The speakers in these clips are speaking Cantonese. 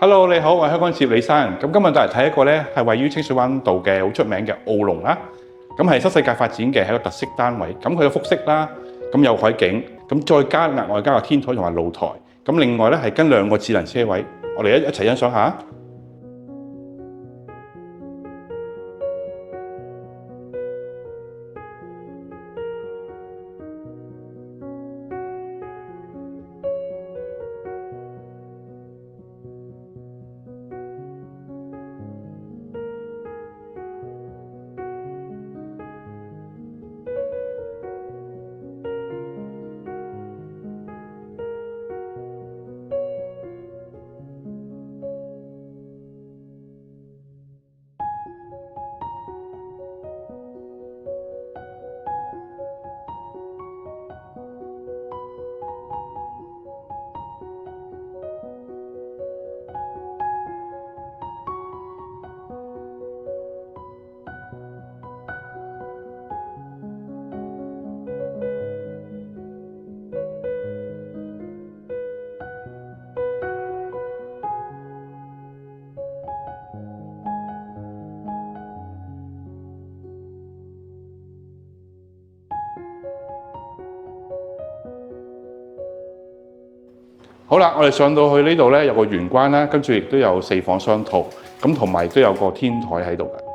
Hello， 你好，我係香港置業李生。咁今日帶嚟睇一個咧係位於清水灣道嘅好出名嘅奧龍啦。咁係新世界發展嘅係一個特色單位。咁佢有複式啦，咁有海景，咁再加額外加個天台同埋露台。咁另外咧係跟2個智能車位，我哋一齊欣賞下。好啦，我哋上到去呢度咧，有個玄關啦，跟住亦都有4房雙套，咁同埋都有個天台喺度嘅。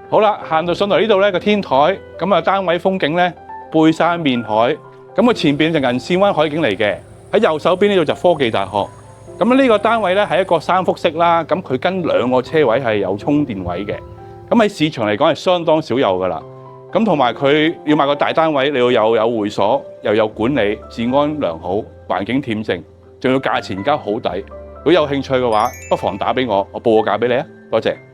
好啦，行到上嚟呢度咧個天台，咁啊單位風景咧背山面海，咁佢前邊就銀線灣海景嚟嘅，喺右手邊呢度就科技大學。咁呢個單位咧係一個3複式啦，咁佢跟2個車位係有充電位嘅，咁喺市場嚟講係相當少有噶啦。咁同埋佢要買個大單位，你要有會所，又有管理，治安良好，環境恬靜，仲要價錢交好抵。如果有興趣嘅話，不妨打俾我，我報個價俾你啊！多謝。